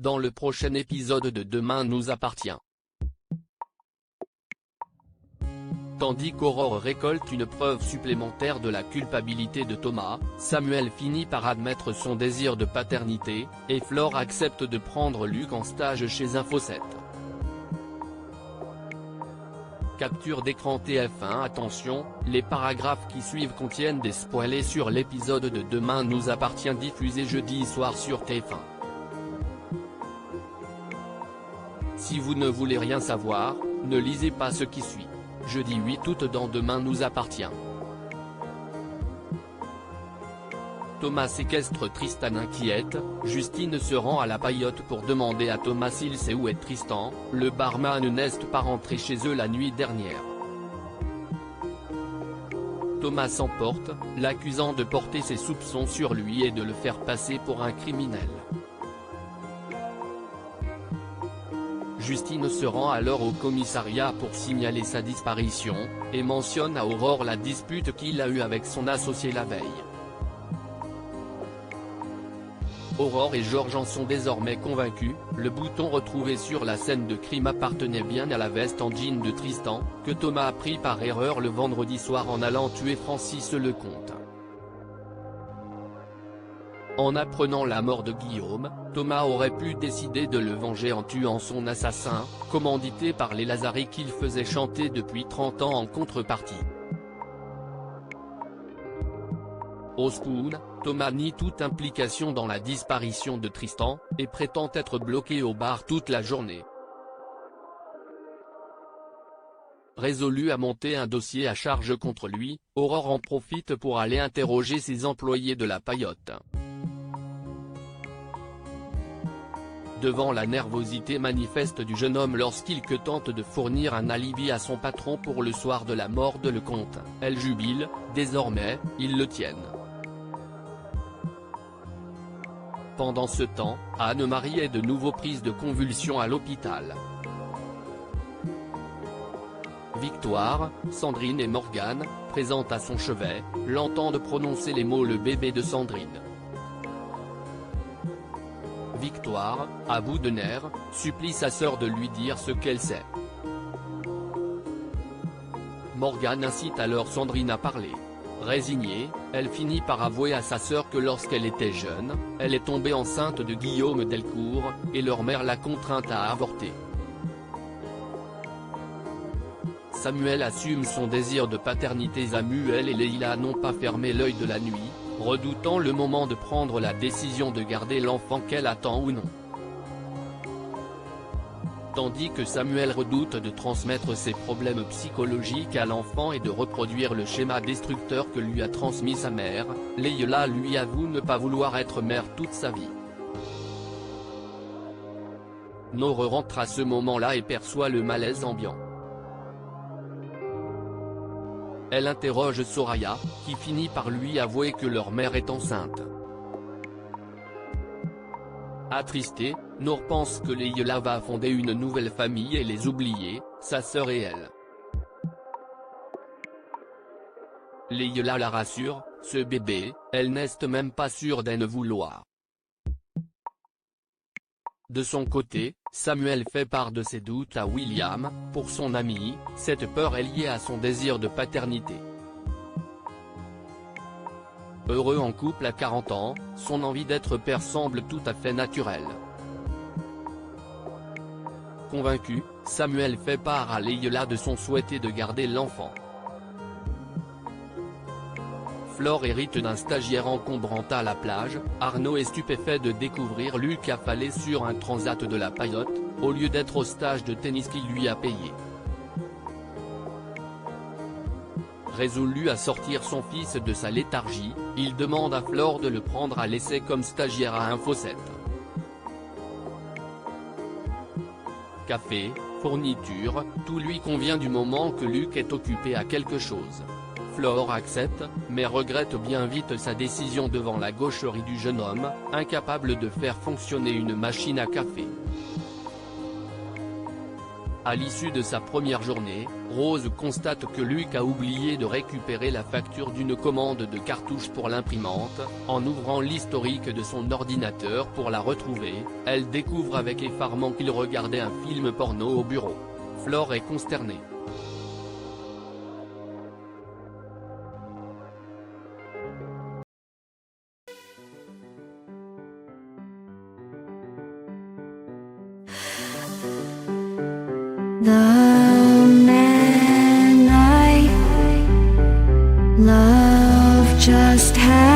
dans le prochain épisode de Demain nous appartient. Tandis qu'Aurore récolte une preuve supplémentaire de la culpabilité de Thomas, Samuel finit par admettre son désir de paternité, et Flore accepte de prendre Luc en stage chez Info7. Capture d'écran TF1. Attention, les paragraphes qui suivent contiennent des spoilers sur l'épisode de Demain nous appartient diffusé jeudi soir sur TF1. Si vous ne voulez rien savoir, ne lisez pas ce qui suit. Jeudi 8 août dans Demain nous appartient. Thomas séquestre Tristan inquiète, Justine se rend à la paillote pour demander à Thomas s'il sait où est Tristan, le barman n'est pas rentré chez eux la nuit dernière. Thomas s'emporte, l'accusant de porter ses soupçons sur lui et de le faire passer pour un criminel. Justine se rend alors au commissariat pour signaler sa disparition, et mentionne à Aurore la dispute qu'il a eue avec son associé la veille. Aurore et Georges en sont désormais convaincus, le bouton retrouvé sur la scène de crime appartenait bien à la veste en jean de Tristan, que Thomas a pris par erreur le vendredi soir en allant tuer Francis Lecomte. En apprenant la mort de Guillaume, Thomas aurait pu décider de le venger en tuant son assassin, commandité par les Lazari qu'il faisait chanter depuis 30 ans en contrepartie. Au Spoon, Thomas nie toute implication dans la disparition de Tristan, et prétend être bloqué au bar toute la journée. Résolu à monter un dossier à charge contre lui, Aurore en profite pour aller interroger ses employés de la paillote. Devant la nervosité manifeste du jeune homme lorsqu'il tente de fournir un alibi à son patron pour le soir de la mort de Lecomte, elle jubile, désormais, ils le tiennent. Pendant ce temps, Anne-Marie est de nouveau prise de convulsions à l'hôpital. Victoire, Sandrine et Morgane, présentes à son chevet, l'entendent prononcer les mots « le bébé de Sandrine ». Victoire, à bout de nerfs, supplie sa sœur de lui dire ce qu'elle sait. Morgane incite alors Sandrine à parler. Résignée, elle finit par avouer à sa sœur que lorsqu'elle était jeune, elle est tombée enceinte de Guillaume Delcourt, et leur mère l'a contrainte à avorter. Samuel assume son désir de paternité. Samuel et Leïla n'ont pas fermé l'œil de la nuit, redoutant le moment de prendre la décision de garder l'enfant qu'elle attend ou non. Tandis que Samuel redoute de transmettre ses problèmes psychologiques à l'enfant et de reproduire le schéma destructeur que lui a transmis sa mère, Leïla lui avoue ne pas vouloir être mère toute sa vie. Nore rentre à ce moment-là et perçoit le malaise ambiant. Elle interroge Soraya, qui finit par lui avouer que leur mère est enceinte. Attristée, Nore pense que Leïla va fonder une nouvelle famille et les oublier, sa sœur et elle. Leïla la rassure, ce bébé, elle n'est même pas sûre d'en vouloir. De son côté, Samuel fait part de ses doutes à William. Pour son ami, cette peur est liée à son désir de paternité. Heureux en couple à 40 ans, son envie d'être père semble tout à fait naturelle. Convaincu, Samuel fait part à Leïla de son souhait de garder l'enfant. Flore hérite d'un stagiaire encombrant à la plage. Arnaud est stupéfait de découvrir Luc affalé sur un transat de la paillote, au lieu d'être au stage de tennis qu'il lui a payé. Résolu à sortir son fils de sa léthargie, il demande à Flore de le prendre à l'essai comme stagiaire à Info7. Café, fourniture, tout lui convient du moment que Luc est occupé à quelque chose. Flore accepte, mais regrette bien vite sa décision devant la gaucherie du jeune homme, incapable de faire fonctionner une machine à café. À l'issue de sa première journée, Rose constate que Luc a oublié de récupérer la facture d'une commande de cartouches pour l'imprimante. En ouvrant l'historique de son ordinateur pour la retrouver, elle découvre avec effarement qu'il regardait un film porno au bureau. Flore est consternée. The man I love just had